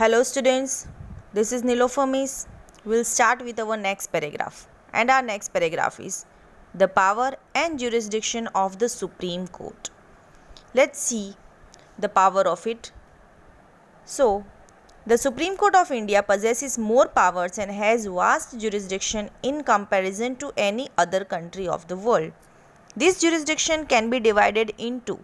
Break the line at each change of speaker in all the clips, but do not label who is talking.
Hello students, this is Nilofer Miss. We'll start with our next paragraph, and our next paragraph is the power and jurisdiction of the Supreme Court. Let's see the power of it. So, the Supreme Court of India possesses more powers and has vast jurisdiction in comparison to any other country of the world. This jurisdiction can be divided into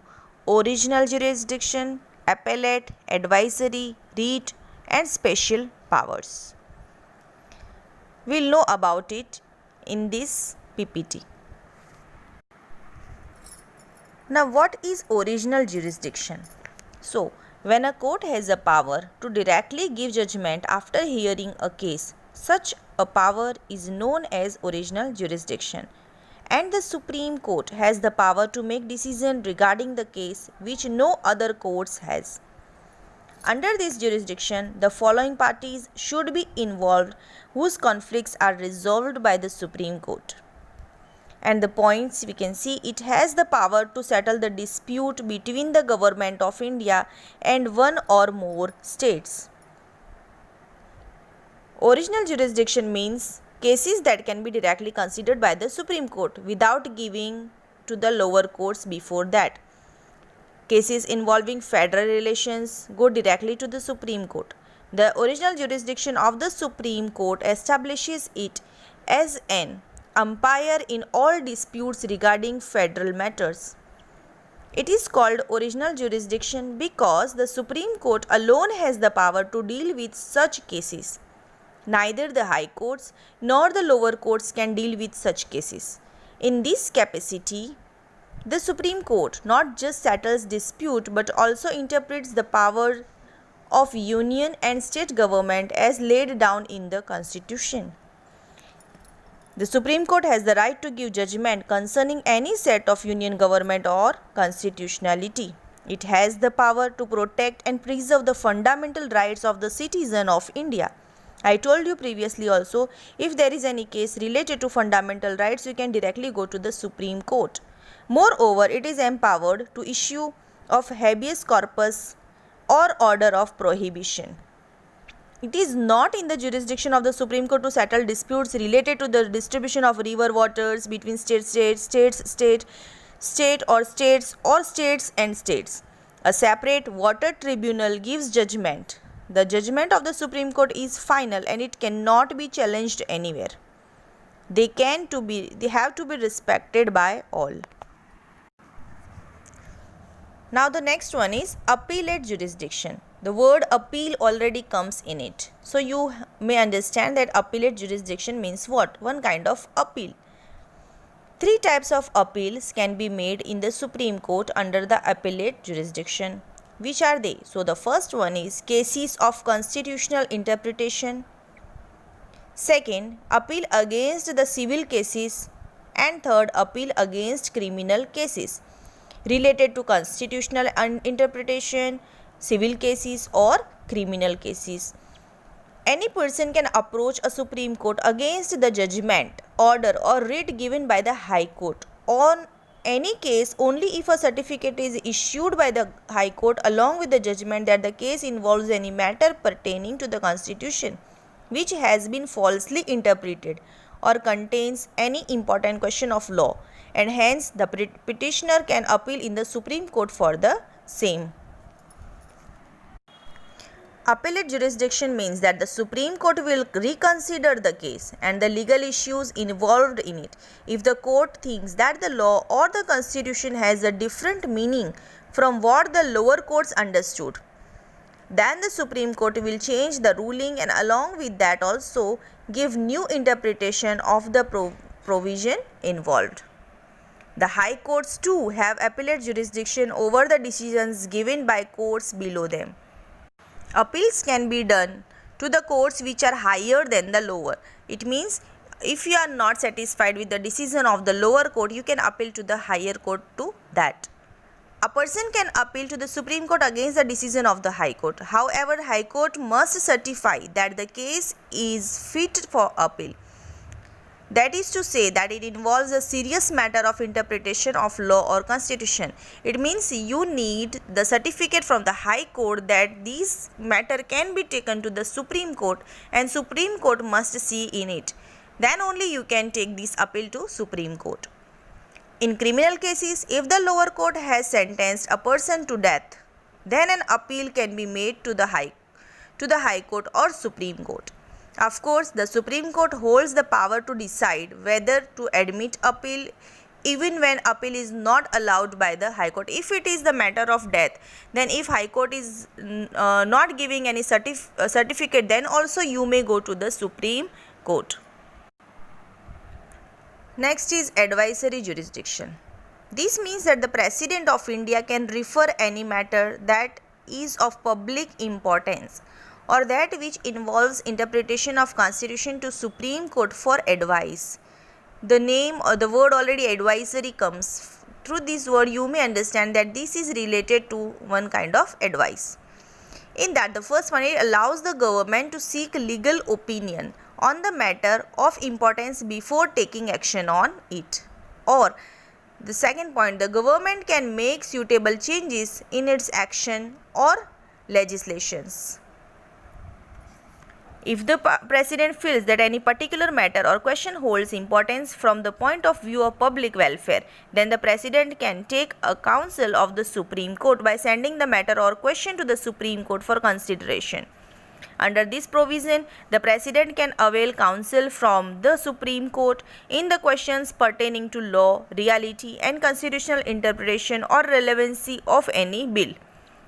original jurisdiction, appellate, advisory, writ, and special powers. We'll know about it in this PPT. Now, what is original jurisdiction? So, when a court has a power to directly give judgment after hearing a case, such a power is known as original jurisdiction. And the Supreme Court has the power to make decisions regarding the case which no other courts has. Under this jurisdiction, the following parties should be involved whose conflicts are resolved by the Supreme Court. And the points we can see, it has the power to settle the dispute between the government of India and one or more states. Original jurisdiction means cases that can be directly considered by the Supreme Court without giving to the lower courts before that. Cases involving federal relations go directly to the Supreme Court. The original jurisdiction of the Supreme Court establishes it as an umpire in all disputes regarding federal matters. It is called original jurisdiction because the Supreme Court alone has the power to deal with such cases. Neither the high courts nor the lower courts can deal with such cases. In this capacity, the Supreme Court not just settles dispute but also interprets the power of union and state government as laid down in the Constitution. The Supreme Court has the right to give judgment concerning any set of union government or constitutionality. It has the power to protect and preserve the fundamental rights of the citizen of India. I told you previously also, if there is any case related to fundamental rights, you can directly go to the Supreme Court. Moreover, it is empowered to issue of habeas corpus or order of prohibition. It is not in the jurisdiction of the Supreme Court to settle disputes related to the distribution of river waters between states and states. A separate water tribunal gives judgment. The judgment of the Supreme Court is final and it cannot be challenged anywhere. They have to be respected by all. Now the next one is appellate jurisdiction. The word appeal already comes in it. So you may understand that appellate jurisdiction means what? One kind of appeal. Three types of appeals can be made in the Supreme Court under the appellate jurisdiction. Which are they? So the first one is cases of constitutional interpretation. Second, appeal against the civil cases. And third, appeal against criminal cases related to constitutional interpretation, civil cases or criminal cases. Any person can approach a Supreme Court against the judgment, order or writ given by the High Court on any case only if a certificate is issued by the High Court along with the judgment that the case involves any matter pertaining to the Constitution which has been falsely interpreted or contains any important question of law, and hence the petitioner can appeal in the Supreme Court for the same. Appellate jurisdiction means that the Supreme Court will reconsider the case and the legal issues involved in it if the court thinks that the law or the Constitution has a different meaning from what the lower courts understood. Then the Supreme Court will change the ruling and along with that also give new interpretation of the provision involved. The high courts too have appellate jurisdiction over the decisions given by courts below them. Appeals can be done to the courts which are higher than the lower. It means if you are not satisfied with the decision of the lower court, you can appeal to the higher court to that. A person can appeal to the Supreme Court against the decision of the High Court. However, High Court must certify that the case is fit for appeal. That is to say that it involves a serious matter of interpretation of law or constitution. It means you need the certificate from the High Court that this matter can be taken to the Supreme Court and Supreme Court must see in it. Then only you can take this appeal to Supreme Court. In criminal cases, if the lower court has sentenced a person to death, then an appeal can be made to the High Court or Supreme Court. Of course, the Supreme Court holds the power to decide whether to admit appeal even when appeal is not allowed by the High Court. If it is the matter of death, then if High Court is not giving any certificate, then also you may go to the Supreme Court. Next is advisory jurisdiction. This means that the President of India can refer any matter that is of public importance or that which involves interpretation of Constitution to Supreme Court for advice. The name or the word already advisory comes. Through this word you may understand that this is related to one kind of advice. In that, the first one, it allows the government to seek legal opinion on the matter of importance before taking action on it. Or the second point, the government can make suitable changes in its action or legislations. If the President feels that any particular matter or question holds importance from the point of view of public welfare, then the President can take a counsel of the Supreme Court by sending the matter or question to the Supreme Court for consideration. Under this provision, the President can avail counsel from the Supreme Court in the questions pertaining to law, reality and constitutional interpretation or relevancy of any bill.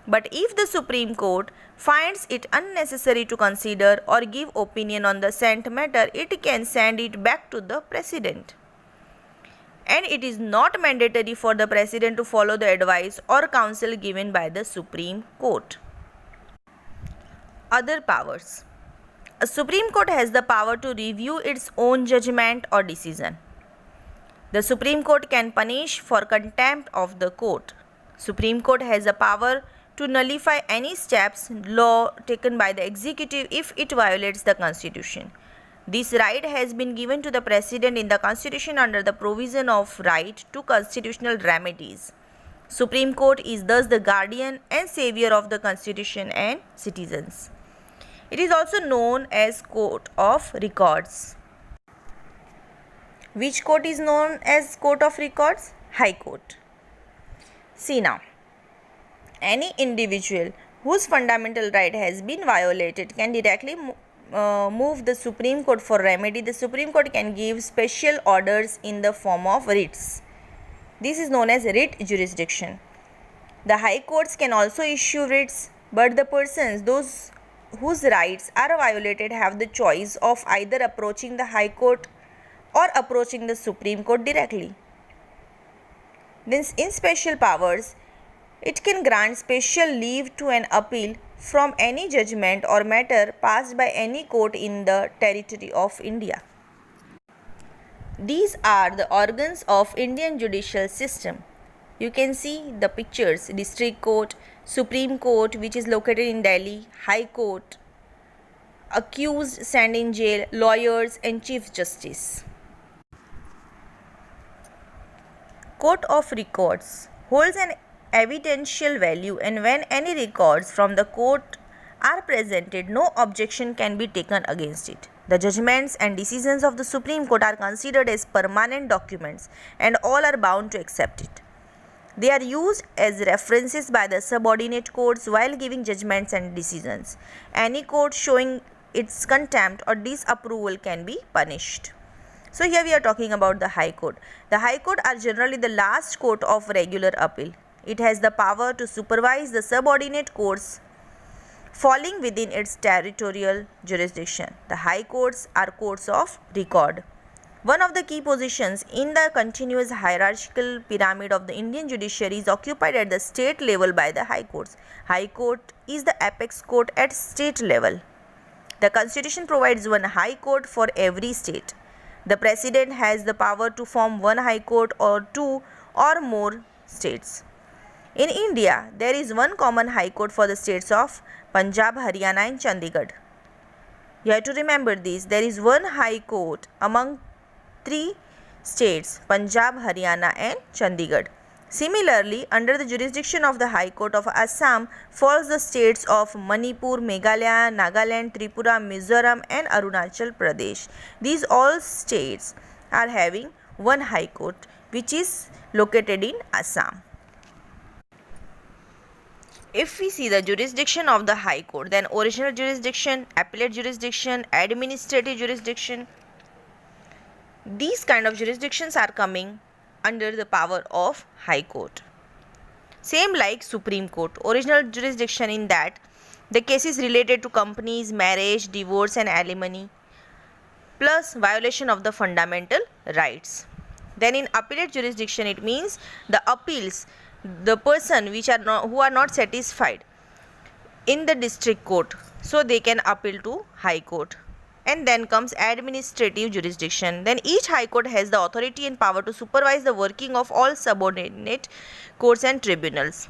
But if the Supreme Court finds it unnecessary to consider or give opinion on the sent matter, it can send it back to the President. And it is not mandatory for the President to follow the advice or counsel given by the Supreme Court. Other powers. A Supreme Court has the power to review its own judgment or decision. The Supreme Court can punish for contempt of the court. Supreme Court has the power to nullify any steps, law taken by the executive if it violates the Constitution. This right has been given to the President in the Constitution under the provision of right to constitutional remedies. Supreme Court is thus the guardian and savior of the Constitution and citizens. It is also known as Court of Records. Which court is known as Court of Records? High Court. See now, any individual whose fundamental right has been violated can directly move the Supreme Court for remedy. The Supreme Court can give special orders in the form of writs. This is known as writ jurisdiction. The High Courts can also issue writs, but the persons, those whose rights are violated, have the choice of either approaching the High Court or approaching the Supreme Court directly. Then in special powers, it can grant special leave to an appeal from any judgment or matter passed by any court in the territory of India. These are the organs of Indian judicial system. You can see the pictures: District Court, Supreme Court which is located in Delhi, High Court, accused stand in jail, lawyers and Chief Justice. Court of Records holds an evidential value, and when any records from the court are presented, no objection can be taken against it. The judgments and decisions of the Supreme Court are considered as permanent documents and all are bound to accept it. They are used as references by the subordinate courts while giving judgments and decisions. Any court showing its contempt or disapproval can be punished. So here we are talking about the High Court. The High Court are generally the last court of regular appeal. It has the power to supervise the subordinate courts falling within its territorial jurisdiction. The High Courts are courts of record. One of the key positions in the continuous hierarchical pyramid of the Indian judiciary is occupied at the state level by the High Courts. High Court is the apex court at state level. The Constitution provides one High Court for every state. The President has the power to form one High Court or two or more states. In India, there is one common High Court for the states of Punjab, Haryana and Chandigarh. You have to remember this. There is one High Court among 3 states, Punjab, Haryana and Chandigarh. Similarly, under the jurisdiction of the High Court of Assam falls the states of Manipur, Meghalaya, Nagaland, Tripura, Mizoram and Arunachal Pradesh. These all states are having one High Court which is located in Assam. If we see the jurisdiction of the High Court, then original jurisdiction, appellate jurisdiction, administrative jurisdiction, these kind of jurisdictions are coming under the power of High Court. Same like Supreme Court, original jurisdiction in that the cases related to companies, marriage, divorce and alimony, plus violation of the fundamental rights. Then in appellate jurisdiction, it means the appeals, the person who are not satisfied in the district court, so they can appeal to High Court. And then comes administrative jurisdiction. Then each High Court has the authority and power to supervise the working of all subordinate courts and tribunals.